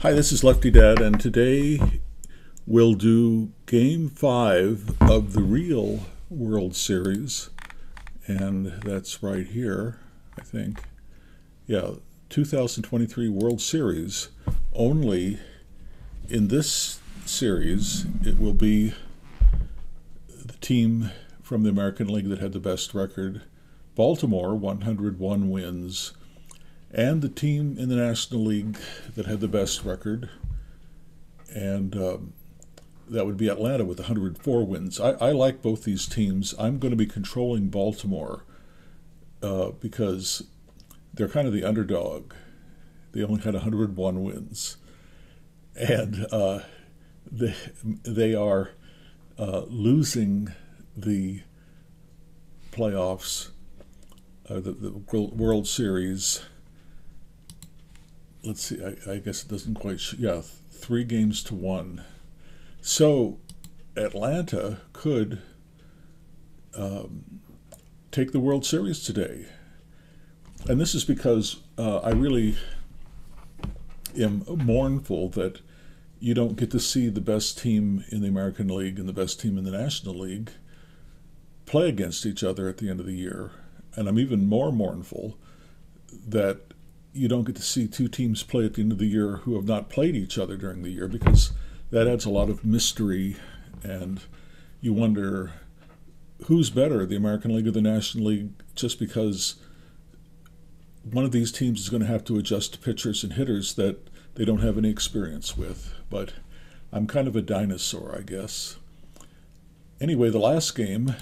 Hi, this is Lefty Dad, and today we'll do Game 5 of the real World Series, and that's right here, I think. Yeah, 2023 World Series. Only in this series, it will be the team from the American League that had the best record, Baltimore, 101 wins, and the team in the National League that had the best record, and that would be Atlanta with 104 wins. I like both these teams. I'm going to be controlling Baltimore because they're kind of the underdog. They only had 101 wins, and they are losing the playoffs, the World Series. Let's see, I guess it doesn't quite, 3-1. So Atlanta could take the World Series today. And this is because I really am mournful that you don't get to see the best team in the American League and the best team in the National League play against each other at the end of the year. And I'm even more mournful that you don't get to see two teams play at the end of the year who have not played each other during the year, because that adds a lot of mystery, and you wonder who's better, the American League or the National League, just because one of these teams is going to have to adjust to pitchers and hitters that they don't have any experience with. But I'm kind of a dinosaur, I guess. Anyway, the last game,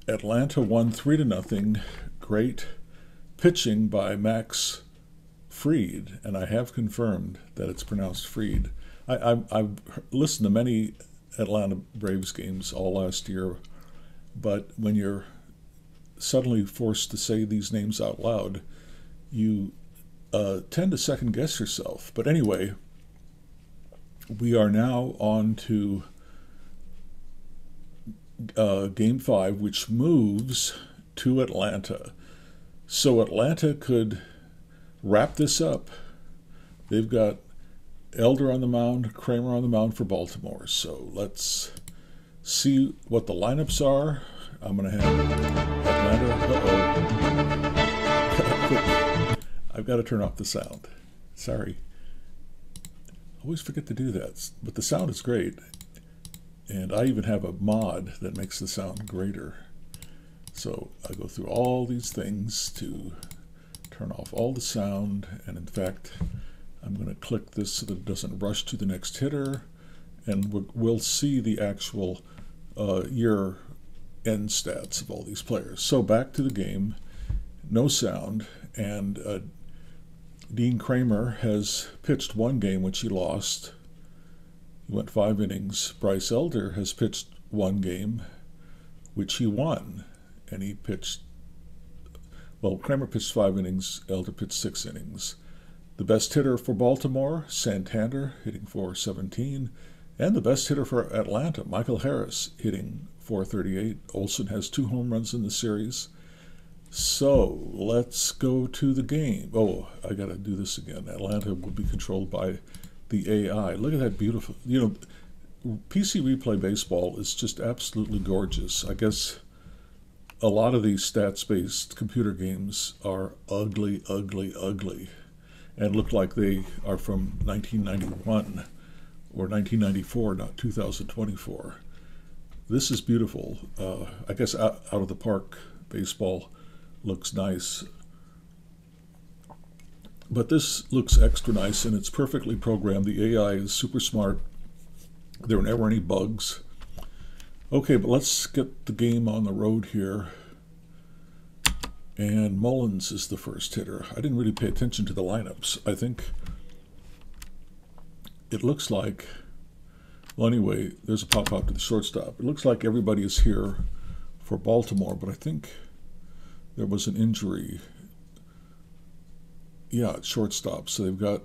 Atlanta won 3-0. Great pitching by Max Fried, and I have confirmed that it's pronounced Fried. I've listened to many Atlanta Braves games all last year, but when you're suddenly forced to say these names out loud, you tend to second guess yourself. But anyway, we are now on to Game 5, which moves to Atlanta. So Atlanta could wrap this up. They've got Elder on the mound, Kramer on the mound for Baltimore. So let's see what the lineups are. I'm going to have Atlanta. I've got to turn off the sound. Sorry. I always forget to do that. But the sound is great. And I even have a mod that makes the sound greater. So I go through all these things to turn off all the sound, and in fact, I'm going to click this so that it doesn't rush to the next hitter, and we'll see the actual year end stats of all these players. So back to the game, no sound, and Dean Kramer has pitched one game, which he lost. He went 5 innings. Bryce Elder has pitched one game, which he won. And he pitched, well, Kramer pitched 5 innings, Elder pitched 6 innings. The best hitter for Baltimore, Santander, hitting .417. And the best hitter for Atlanta, Michael Harris, hitting .438. Olson has 2 home runs in the series. So let's go to the game. Oh, I got to do this again. Atlanta will be controlled by the AI. Look at that beautiful, PC Replay Baseball is just absolutely gorgeous. I guess a lot of these stats-based computer games are ugly, ugly, ugly, and look like they are from 1991 or 1994, not 2024. This is beautiful. I guess out of the park baseball looks nice, but this looks extra nice, and it's perfectly programmed. The AI is super smart. There are never any bugs. Okay, but let's get the game on the road here. And Mullins is the first hitter. I didn't really pay attention to the lineups. I think it looks like, well, anyway, there's a pop-out to the shortstop. It looks like everybody is here for Baltimore, but I think there was an injury. Yeah, at shortstop. So they've got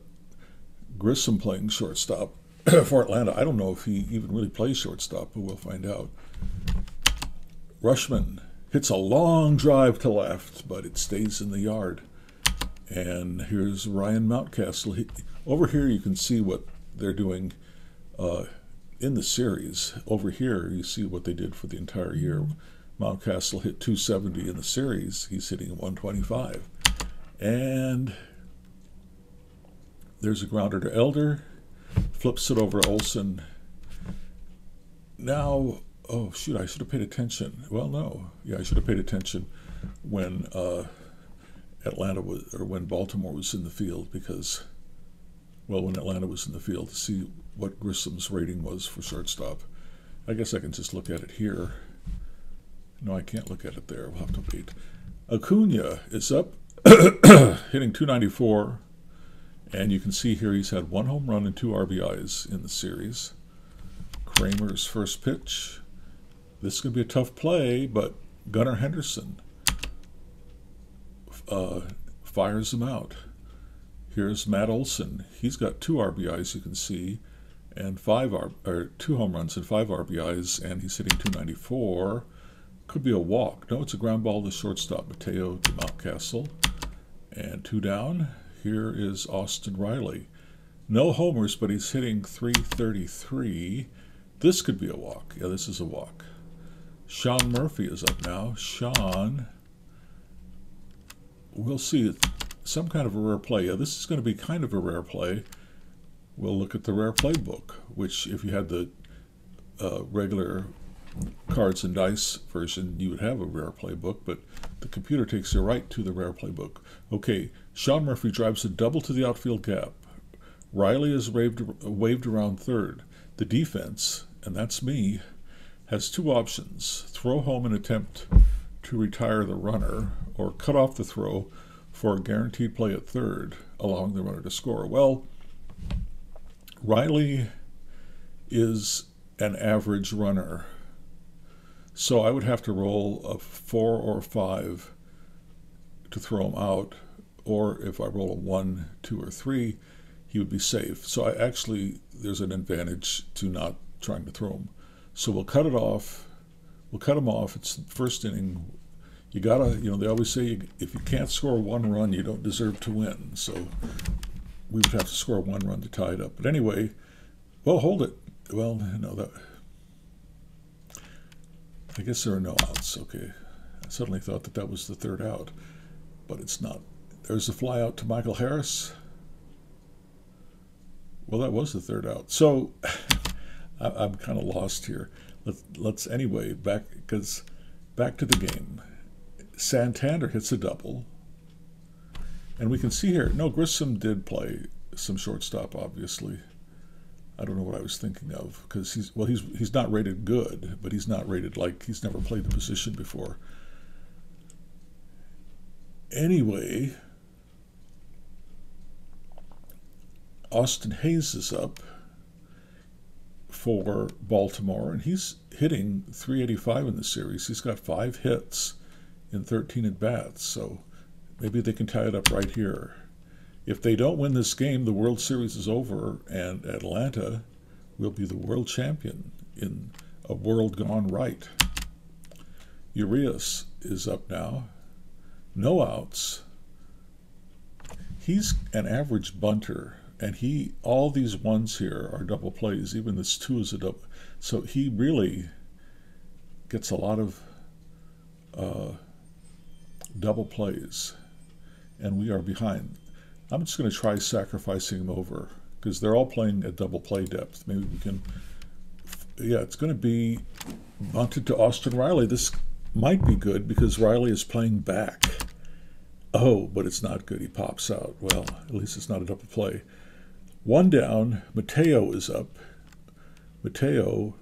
Grissom playing shortstop for Atlanta. I don't know if he even really plays shortstop, but we'll find out. Rushman hits a long drive to left, but it stays in the yard. And here's Ryan Mountcastle. Over here you can see what they're doing in the series. Over here you see what they did for the entire year. Mountcastle hit 270 in the series. He's hitting 125. And there's a grounder to Elder. Flips it over to Olson. Now, oh shoot, I should have paid attention. Well, no. Yeah, I should have paid attention when when Baltimore was in the field, because, well, when Atlanta was in the field, to see what Grissom's rating was for shortstop. I guess I can just look at it here. No, I can't look at it there. We'll have to wait. Acuna is up, hitting 294. And you can see here he's had 1 home run and 2 RBIs in the series. Kramer's first pitch. This is going to be a tough play, but Gunnar Henderson fires him out. Here's Matt Olson. He's got 2 RBIs, you can see, and 2 home runs and 5 RBIs, and he's hitting 294. Could be a walk. No, it's a ground ball to shortstop. Mateo to Mountcastle. And 2 down. Here is Austin Riley. No homers, but he's hitting 333. This could be a walk. Yeah, this is a walk. Sean Murphy is up now. Sean, we'll see some kind of a rare play. Yeah, this is going to be kind of a rare play. We'll look at the rare play book, which if you had the regular cards and dice version, you would have a rare play book, but the computer takes you right to the rare play book. Okay, Sean Murphy drives a double to the outfield gap. Riley is waved around third. The defense, and that's me, has 2 options: throw home and attempt to retire the runner, or cut off the throw for a guaranteed play at third, allowing the runner to score. Well, Riley is an average runner, so I would have to roll a 4 or 5 to throw him out, or if I roll a 1, 2, or 3, he would be safe. So there's an advantage to not trying to throw him. So we'll cut it off. We'll cut him off. It's the first inning. You gotta, they always say if you can't score 1 run, you don't deserve to win. So we would have to score 1 run to tie it up. But anyway, well, hold it. Well, no, I guess there are no outs. Okay. I suddenly thought that was the 3rd out, but it's not. There's a fly out to Michael Harris. Well, that was the 3rd out. So I'm kind of lost here. Let's anyway, back to the game. Santander hits a double. And we can see here, no, Grissom did play some shortstop, obviously. I don't know what I was thinking of, because he's not rated good, but he's not rated like he's never played the position before. Anyway, Austin Hayes is up for Baltimore, and he's hitting 385 in the series. He's got 5 hits in 13 at-bats, so maybe they can tie it up right here. If they don't win this game, the World Series is over, and Atlanta will be the world champion in a world gone right. Urias is up now. No outs. He's an average bunter, and all these ones here are double plays. Even this 2 is a double. So he really gets a lot of double plays, and we are behind. I'm just going to try sacrificing him over, because they're all playing at double play depth. Maybe we can, yeah, it's going to be bunted to Austin Riley. This might be good because Riley is playing back. Oh, but it's not good. He pops out. Well, at least it's not a double play. 1 down. Mateo is up. Mateo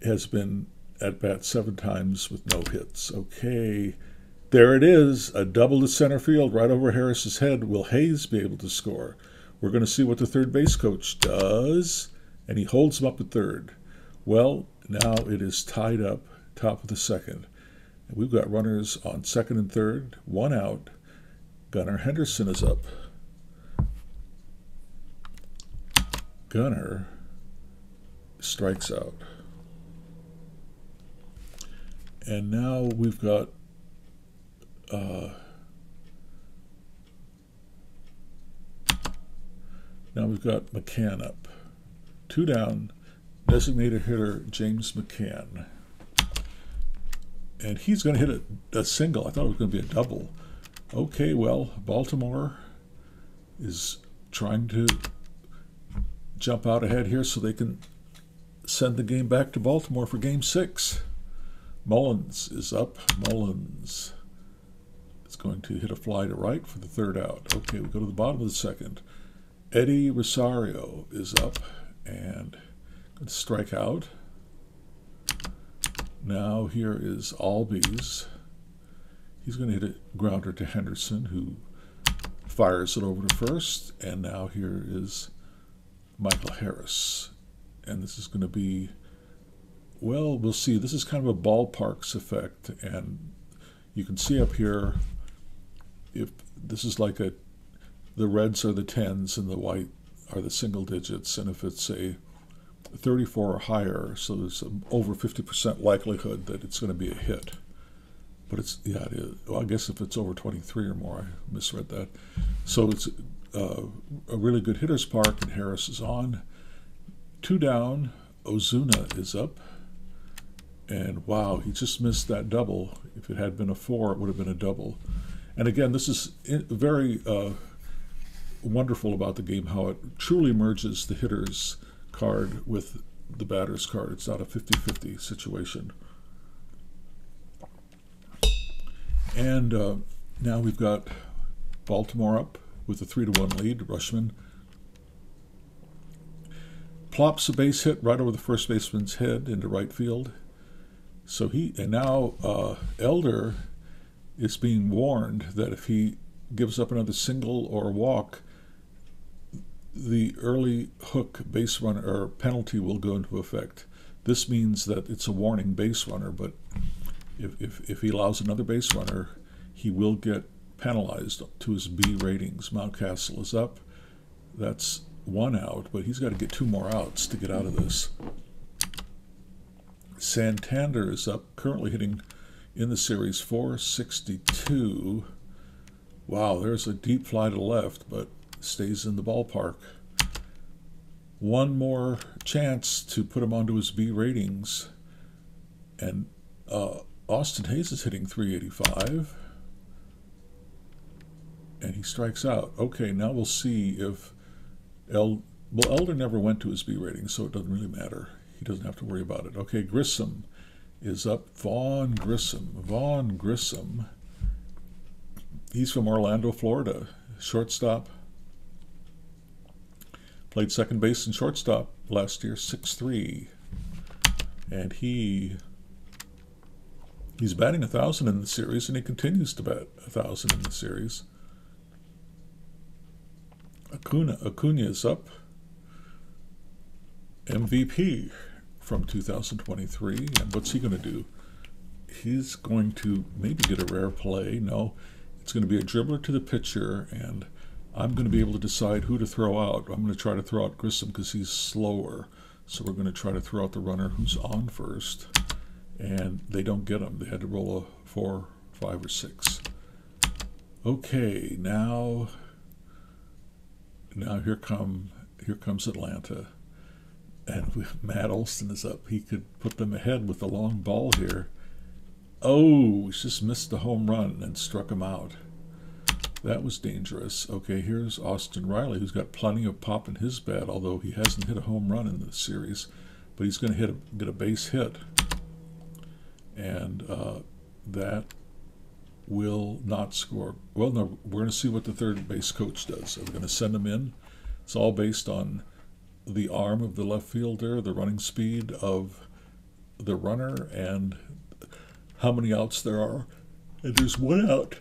has been at bat 7 times with no hits. Okay. There it is, a double to center field right over Harris's head. Will Hayes be able to score? We're going to see what the third base coach does, and he holds him up at third. Well, now it is tied up, top of the 2nd. And we've got runners on 2nd and 3rd, 1 out. Gunnar Henderson is up. Gunnar strikes out. And now we've got Now we've got McCann up. 2 down, designated hitter James McCann. And he's going to hit a single. I thought it was going to be a double. Okay, well, Baltimore is trying to jump out ahead here so they can send the game back to Baltimore for Game 6. Mullins is up. Mullins is going to hit a fly to right for the 3rd out. Okay, we go to the bottom of the 2nd. Eddie Rosario is up and going to strike out. Now here is Albies. He's going to hit a grounder to Henderson, who fires it over to first. And now here is Michael Harris. And this is going to be, well, we'll see. This is kind of a ballparks effect. And you can see up here, if this is like the reds are the 10s and the white are the single digits. And if it's a 34 or higher, so there's over 50% likelihood that it's going to be a hit. But it's, yeah, it is. Well, I guess if it's over 23 or more, I misread that. So it's a really good hitter's park, and Harris is on. 2 down, Ozuna is up. And wow, he just missed that double. If it had been a 4, it would have been a double. And again, this is very wonderful about the game, how it truly merges the hitter's card with the batter's card. It's not a 50-50 situation. And now we've got Baltimore up with a 3-1 lead. Rushman plops a base hit right over the first baseman's head into right field. So now Elder is being warned that if he gives up another single or walk, the early hook base runner or penalty will go into effect. This means that it's a warning base runner, but if he allows another base runner, he will get penalized to his B ratings. Mountcastle is up. That's 1 out, but he's got to get 2 more outs to get out of this. Santander is up, currently hitting in the series 462. Wow, there's a deep fly to left, but stays in the ballpark. 1 more chance to put him onto his B ratings. And Austin Hayes is hitting 385. And he strikes out. Okay, now we'll see if Elder never went to his B rating, so it doesn't really matter. He doesn't have to worry about it. Okay, Grissom is up. Vaughn Grissom. He's from Orlando, Florida. Shortstop. Played second base and shortstop last year, 6'3". And he's batting 1,000 in the series, and he continues to bat 1,000 in the series. Acuna is up. MVP from 2023. And what's he going to do? He's going to maybe get a rare play. No, it's going to be a dribbler to the pitcher, and I'm going to be able to decide who to throw out. I'm going to try to throw out Grissom because he's slower. So we're going to try to throw out the runner who's on first. And they don't get him. They had to roll a 4, 5, or 6. Okay, now here comes Atlanta. And Matt Olson is up. He could put them ahead with the long ball here. Oh, he's just missed the home run and struck him out. That was dangerous. Okay, here's Austin Riley, who's got plenty of pop in his bat, although he hasn't hit a home run in the series. But he's going to get a base hit. And that will not score. Well, no, we're going to see what the third base coach does. Are we going to send him in? It's all based on the arm of the left fielder, the running speed of the runner, and how many outs there are. And there's 1 out.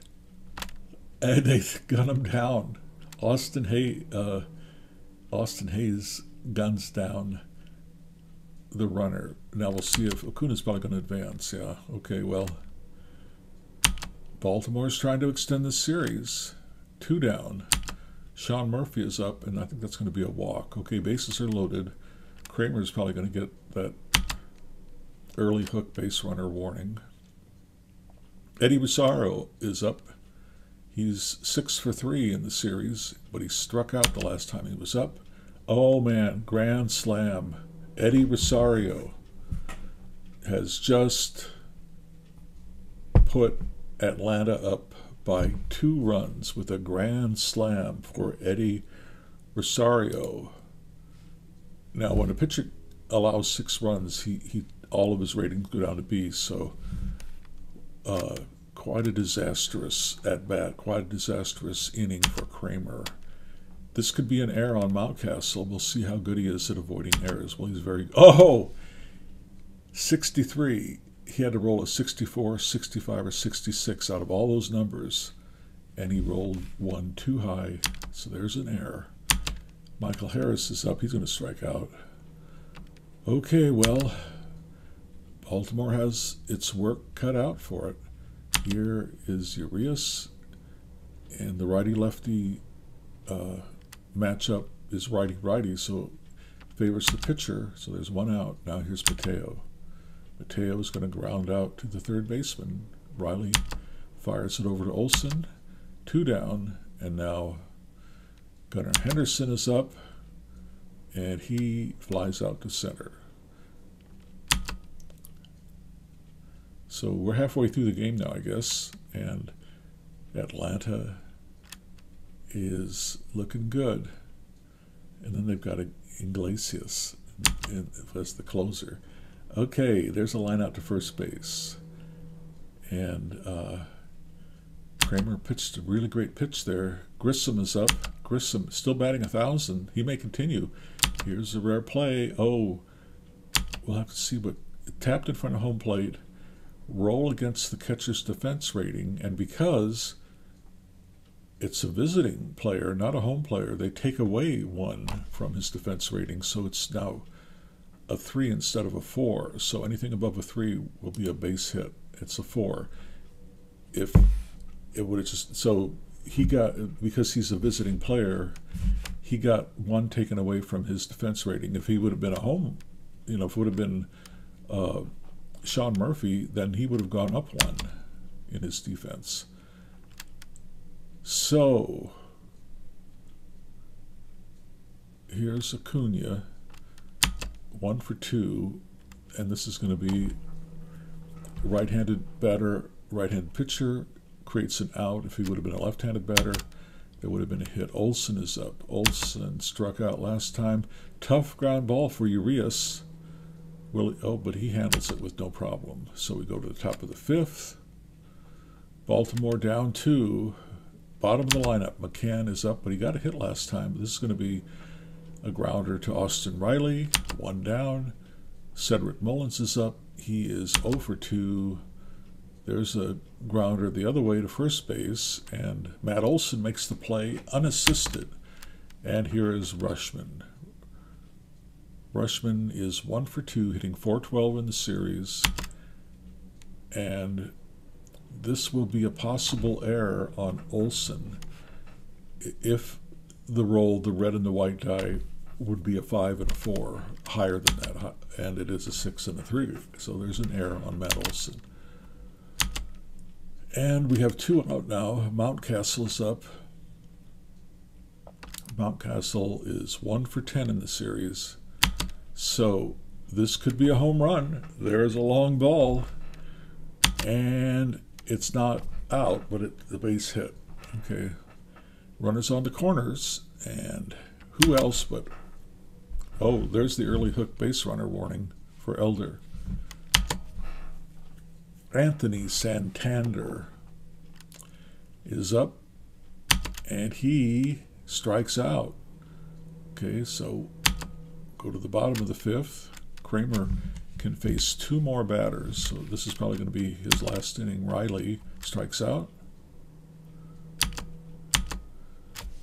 And they gun him down. Austin Hayes guns down the runner. Now we'll see if Acuna's probably going to advance. Yeah, okay, well, Baltimore's trying to extend the series. 2 down. Sean Murphy is up, and I think that's going to be a walk. Okay, bases are loaded. Kramer's probably going to get that early hook base runner warning. Eddie Rosario is up. He's 6 for 3 in the series, but he struck out the last time he was up. Oh man, grand slam. Eddie Rosario has just put Atlanta up by 2 runs with a grand slam for Eddie Rosario. Now, when a pitcher allows 6 runs, he all of his ratings go down to B. So, quite a disastrous at bat, quite a disastrous inning for Kramer. This could be an error on Mountcastle. We'll see how good he is at avoiding errors. Well, he's very 63. He had to roll a 64, 65, or 66 out of all those numbers, and he rolled one too high. So there's an error. Michael Harris is up. He's going to strike out. Okay, well, Baltimore has its work cut out for it. Here is Urias, and the righty-lefty matchup is righty-righty, so it favors the pitcher. So there's 1 out. Now here's Mateo. Mateo is going to ground out to the third baseman. Riley fires it over to Olson. 2 down, and now Gunnar Henderson is up, and he flies out to center. So we're halfway through the game now, I guess, and Atlanta is looking good. And then they've got Iglesias as the closer. Okay, there's a line out to first base. And Kramer pitched a really great pitch there. Grissom is up. Grissom still batting 1,000. He may continue. Here's a rare play. Oh, we'll have to see, but tapped in front of home plate. Roll against the catcher's defense rating, and because it's a visiting player, not a home player, they take away 1 from his defense rating, so it's now a 3 instead of a 4. So anything above a 3 will be a base hit. It's a 4. If it would have just, so he got, because he's a visiting player, he got 1 taken away from his defense rating. If he would have been a home, if it would have been Sean Murphy, then he would have gone up 1 in his defense. So here's Acuna, 1 for 2, and this is going to be right-handed batter, right-handed pitcher, creates an out. If he would have been a left-handed batter, there would have been a hit. Olson is up. Olson struck out last time. Tough ground ball for Urias. But he handles it with no problem. So we go to the top of the 5th. Baltimore down 2. Bottom of the lineup. McCann is up, but he got a hit last time. This is going to be a grounder to Austin Riley. 1 down. Cedric Mullins is up. He is 0 for 2. There's a grounder the other way to first base, and Matt Olson makes the play unassisted. And here is Rushman. Rushman is 1 for 2, hitting .412 in the series, and this will be a possible error on Olson. If the roll, the red and the white die, would be a 5 and a 4, higher than that, and it is a 6 and a 3. So there's an error on Matt Olson. And we have 2 out now. Mountcastle is up. Mountcastle is 1 for 10 in the series. So this could be a home run. There's a long ball, and it's not out, but the base hit. Okay, runners on the corners, and who else but, there's the early hook base runner warning for Elder. Anthony Santander is up, and he strikes out. Okay, so go to the bottom of the 5th. Kramer can face 2 more batters, so this is probably going to be his last inning. Riley strikes out.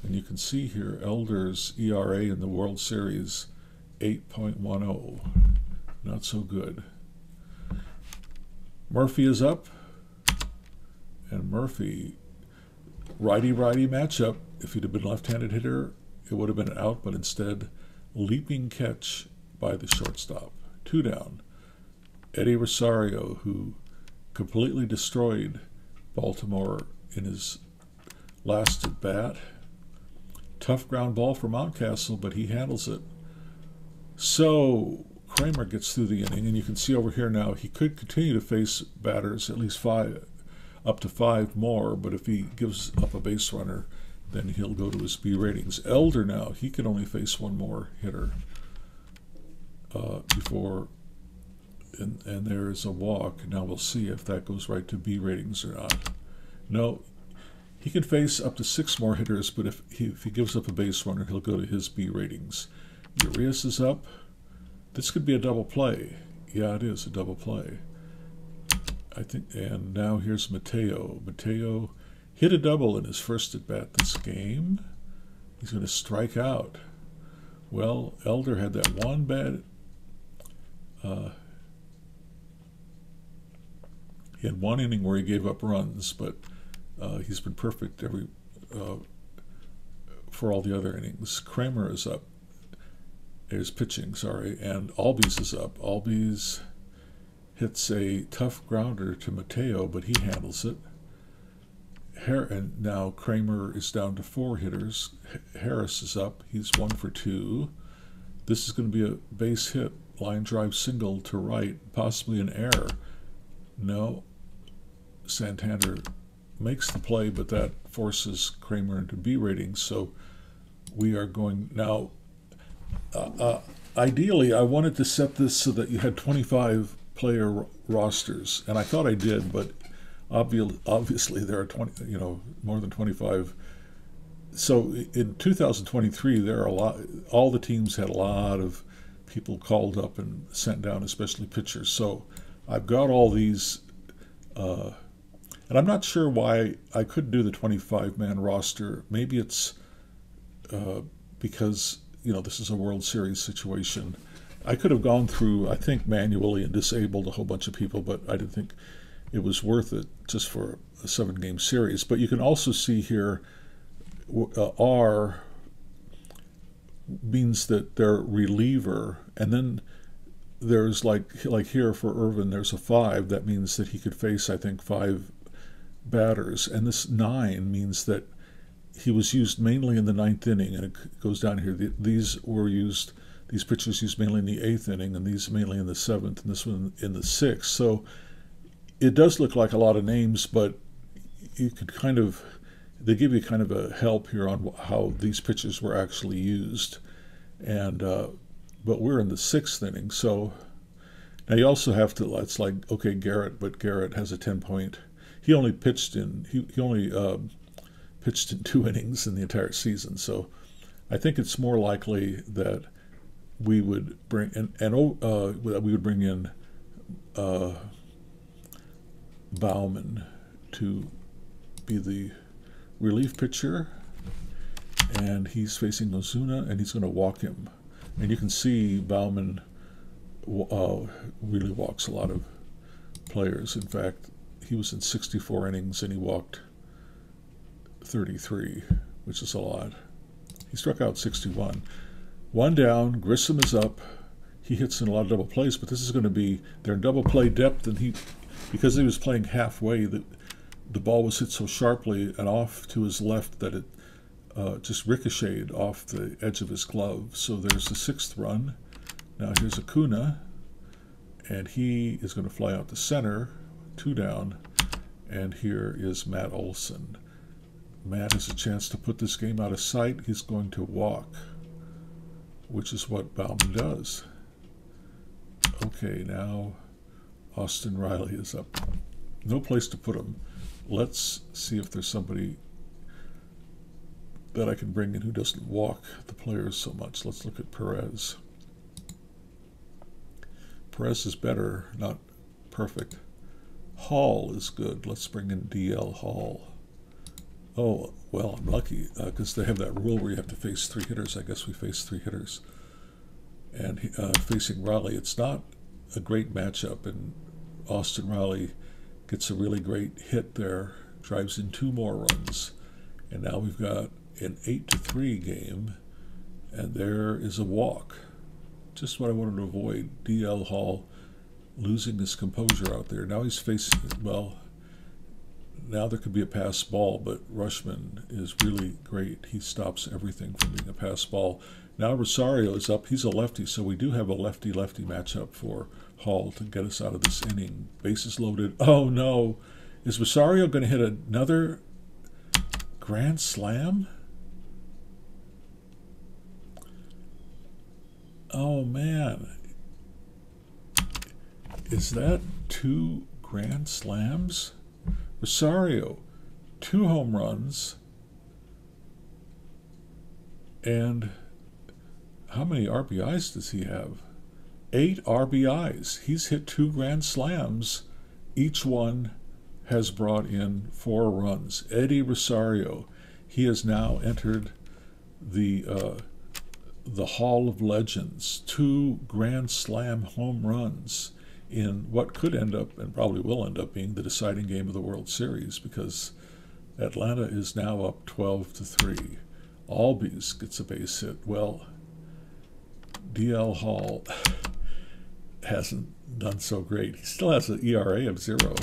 And you can see here Elder's ERA in the World Series, 8.10. Not so good. Murphy is up. And Murphy, righty-righty matchup. If he'd have been left-handed hitter, it would have been an out, but instead, leaping catch by the shortstop. 2 down. Eddie Rosario, who completely destroyed Baltimore in his last at bat. Tough ground ball for Mountcastle, but he handles it. So Kramer gets through the inning, and you can see over here now he could continue to face batters, at least five, up to five more, but if he gives up a base runner, then he'll go to his B ratings. Elder now, he can only face one more hitter before, and there is a walk. Now we'll see if that goes right to B ratings or not. No, he can face up to six more hitters, but if he gives up a base runner, he'll go to his B ratings. Urias is up. This could be a double play. Yeah, it is a double play, I think. And now here's Mateo. Mateo hit a double in his first at bat this game. He's going to strike out. Well, Elder had that one bad. He had one inning where he gave up runs, but he's been perfect for all the other innings. Kramer is up. There's pitching, sorry, and Albies is up. Albies hits a tough grounder to Mateo, but he handles it. And now Kramer is down to four hitters. Harris is up. He's 1 for 2. This is going to be a base hit, line drive single to right, possibly an error. No, Santander makes the play, but that forces Kramer into B ratings. So we are going now. Ideally, I wanted to set this so that you had 25 player rosters, and I thought I did, but obviously there are 20, more than 25. So in 2023, there are a lot. All the teams had a lot of people called up and sent down, especially pitchers. So I've got all these, and I'm not sure why I couldn't do the 25-man roster. Maybe it's because this is a World Series situation. I could have gone through, I think, manually and disabled a whole bunch of people, but I didn't think it was worth it just for a 7-game series. But you can also see here, R means that they're reliever, and then there's like here for Irvin, there's a 5. That means that he could face, I think, 5 batters, and this 9 means that he was used mainly in the 9th inning, and it goes down here. These pitchers used mainly in the 8th inning, and these mainly in the 7th, and this one in the 6th. So it does look like a lot of names, but you could they give you kind of a help here on how these pitchers were actually used. And but we're in the 6th inning, so now you also have to. It's like, okay, Garrett, but Garrett has a 10-point. He only pitched in. He only pitched in 2 innings in the entire season. So I think it's more likely that we would bring we would bring in Bauman to be the relief pitcher, and he's facing Ozuna, and he's going to walk him. And you can see Bauman really walks a lot of players. In fact, he was in 64 innings and he walked 33, which is a lot. He struck out 61. 1 down, Grissom is up. He hits in a lot of double plays, but this is going to be, they're in double play depth, and because he was playing halfway, the ball was hit so sharply and off to his left that it just ricocheted off the edge of his glove. So there's the 6th run. Now here's Acuna, and he is going to fly out to center, 2 down, and here is Matt Olson. Matt has a chance to put this game out of sight. He's going to walk, which is what Bauman does. Okay, now Austin Riley is up. No place to put him. Let's see if there's somebody that I can bring in who doesn't walk the players so much. Let's look at Perez. Perez is better, not perfect. Hall is good. Let's bring in DL Hall. Oh, well, I'm lucky because they have that rule where you have to face 3 hitters. I guess we face 3 hitters. And facing Riley, it's not a great matchup, and Austin Riley gets a really great hit there, drives in 2 more runs, and now we've got an 8-3 game, and there is a walk. Just what I wanted to avoid. DL Hall losing his composure out there. Now he's facing, well, Now there could be a pass ball, but Rushman is really great. He stops everything from being a pass ball. Now Rosario is up. He's a lefty, so we do have a lefty-lefty matchup for Hall to get us out of this inning. Bases loaded. Oh, no. Is Rosario going to hit another grand slam? Oh, man. Is that 2 grand slams? Rosario, 2 home runs, and how many RBIs does he have? 8 RBIs. He's hit 2 grand slams. Each one has brought in 4 runs. Eddie Rosario, he has now entered the Hall of Legends. 2 grand slam home runs in what could end up, and probably will end up, being the deciding game of the World Series, because Atlanta is now up 12-3. Albies gets a base hit. Well, DL Hall hasn't done so great. He still has an ERA of 0,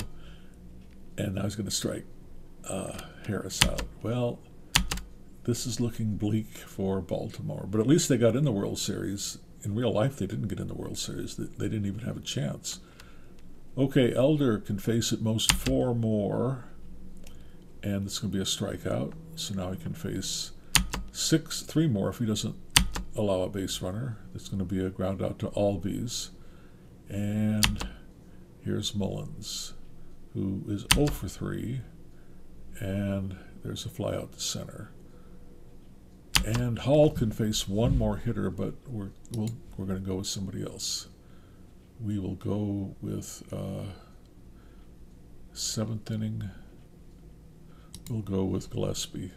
and now he's going to strike Harris out. Well, this is looking bleak for Baltimore, but at least they got in the World Series. In real life, they didn't get in the World Series. They didn't even have a chance. Okay, Elder can face at most 4 more, and it's going to be a strikeout. So now he can face 3 more if he doesn't allow a base runner. It's going to be a ground out to Albies. And here's Mullins, who is 0 for 3, and there's a fly out to center. And Hall can face 1 more hitter, but we're going to go with somebody else. We will go with 7th inning. We'll go with Gillespie.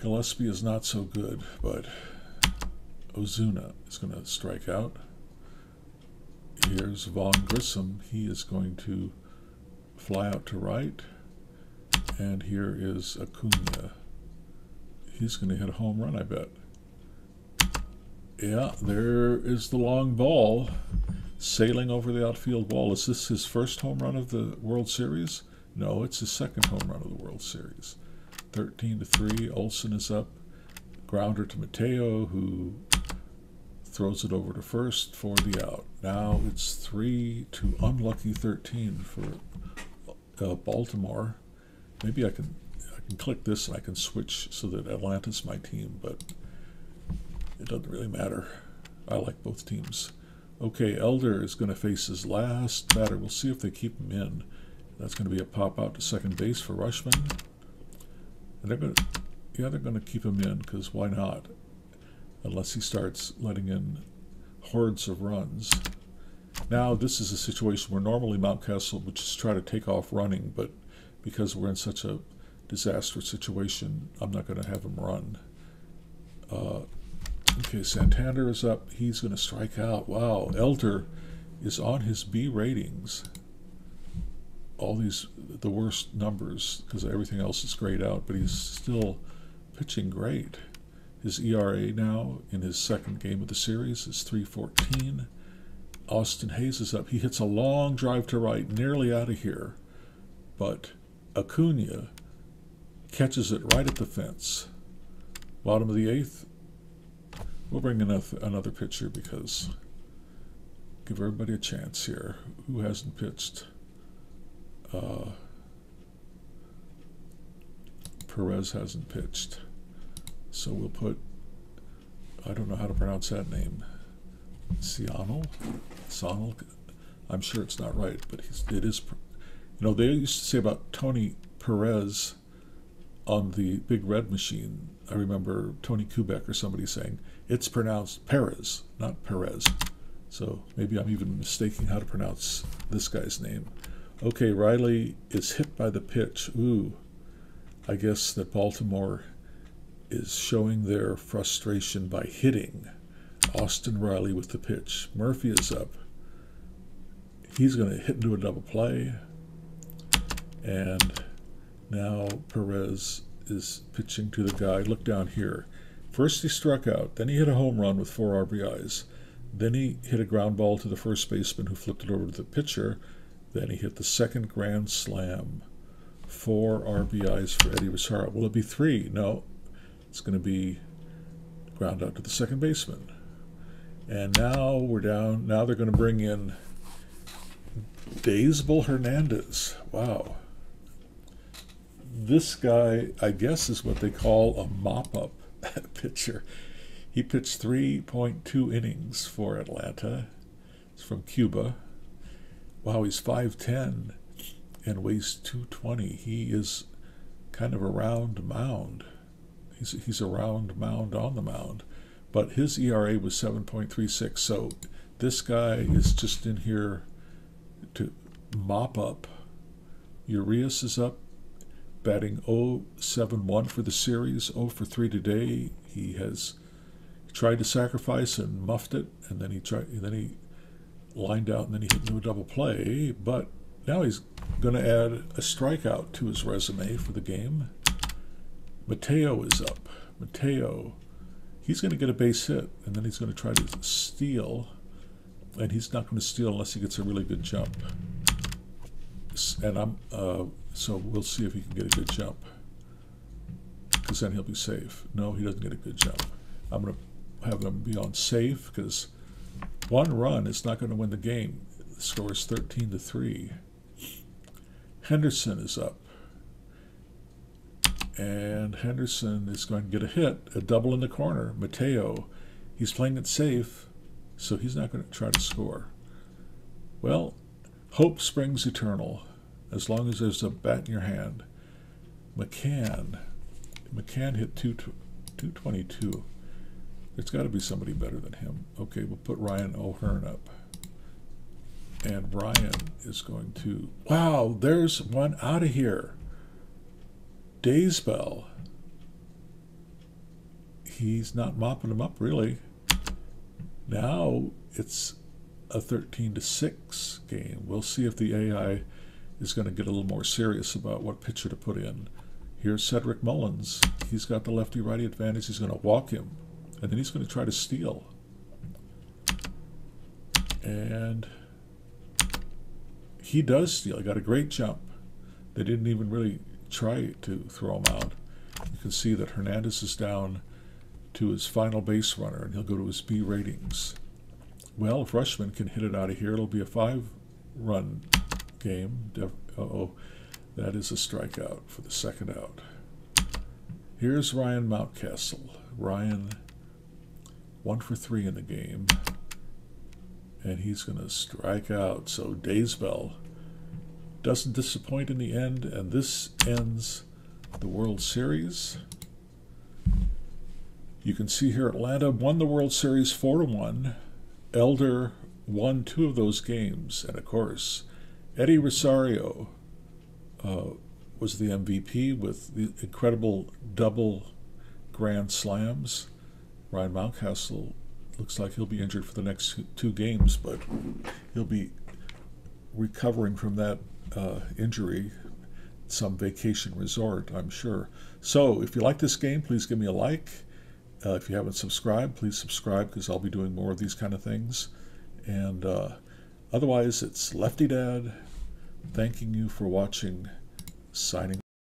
Gillespie is not so good, but Ozuna is going to strike out. Here's Vaughn Grissom. He is going to fly out to right. And here is Acuna. He's going to hit a home run, I bet. Yeah, there is the long ball sailing over the outfield wall. Is this his first home run of the World Series? No, it's his second home run of the World Series. 13-3. Olsen is up. Grounder to Mateo, who throws it over to first for the out. Now it's 3 to unlucky 13 for Baltimore. Maybe I can click this and I can switch so that Atlanta's my team, but it doesn't really matter. I like both teams. Okay, Elder is going to face his last batter. We'll see if they keep him in. That's going to be a pop out to second base for Rushman. And they're going to keep him in, because why not? Unless he starts letting in hordes of runs. Now this is a situation where normally Mountcastle would just try to take off running, but because we're in such a disastrous situation, I'm not going to have him run. Okay, Santander is up. He's going to strike out. Wow, Elder is on his B ratings. All the worst numbers, because everything else is grayed out, but he's still pitching great. His ERA now in his second game of the series is 3.14. Austin Hayes is up. He hits a long drive to right, nearly out of here, but Acuna catches it right at the fence. Bottom of the 8th. We'll bring in another pitcher, because give everybody a chance here. Who hasn't pitched? Perez hasn't pitched. So we'll put, I don't know how to pronounce that name. Sonal? I'm sure it's not right, but it is. You know, they used to say about Tony Perez on the Big Red Machine. I remember Tony Kubek or somebody saying, it's pronounced Perez, not Perez. So maybe I'm even mistaking how to pronounce this guy's name. Okay, Riley is hit by the pitch. Ooh, I guess that Baltimore is showing their frustration by hitting Austin Riley with the pitch. Murphy is up. He's going to hit into a double play. And now Perez is pitching to the guy. Look down here. First he struck out. Then he hit a home run with 4 RBIs. Then he hit a ground ball to the first baseman, who flipped it over to the pitcher. Then he hit the second grand slam. 4 RBIs for Eddie Rosario. Will it be 3? No. It's going to be ground out to the second baseman. And now we're down. Now they're going to bring in Daysbel Hernandez. Wow. This guy, I guess, is what they call a mop-up pitcher. He pitched 3.2 innings for Atlanta. He's from Cuba. Wow, he's 5'10" and weighs 220. He is kind of a round mound. He's a round mound on the mound. But his ERA was 7.36. So this guy is just in here to mop up. Urias is up, batting 0.71 for the series, 0 for 3 today. He has tried to sacrifice and muffed it, and then he lined out, and then he hit into a double play. But now he's going to add a strikeout to his resume for the game. Mateo is up. Mateo, he's going to get a base hit, and then he's going to try to steal, and he's not going to steal unless he gets a really good jump. And so we'll see if he can get a good jump, because then he'll be safe. No, he doesn't get a good jump. I'm going to have him be on safe, because 1 run is not going to win the game. The score is 13-3. Henderson is up. And Henderson is going to get a hit, a double in the corner. Mateo, he's playing it safe, so he's not going to try to score. Well, hope springs eternal, as long as there's a bat in your hand. McCann hit 222. There's got to be somebody better than him. Okay, we'll put Ryan O'Hearn up. And Ryan is going to... Wow, there's one out of here. Daysbel. He's not mopping him up, really. Now it's a 13-6 game. We'll see if the AI is going to get a little more serious about what pitcher to put in. Here's Cedric Mullins. He's got the lefty-righty advantage. He's going to walk him, and then he's going to try to steal. And he does steal. He got a great jump. They didn't even really try to throw him out. You can see that Hernandez is down to his final base runner, and he'll go to his B ratings. Well, if Rushman can hit it out of here, it'll be a 5-run game. Uh-oh, that is a strikeout for the second out. Here's Ryan Mountcastle. Ryan, 1 for 3 in the game, and he's going to strike out. So Daysbel doesn't disappoint in the end, and this ends the World Series. You can see here Atlanta won the World Series 4-1. Elder won 2 of those games, and of course Eddie Rosario was the MVP with the incredible double grand slams. Ryan Mountcastle looks like he'll be injured for the next 2 games, but he'll be recovering from that injury, some vacation resort, I'm sure. So if you like this game, please give me a like. If you haven't subscribed, please subscribe, because I'll be doing more of these kind of things. And otherwise, it's Lefty Dad thanking you for watching, signing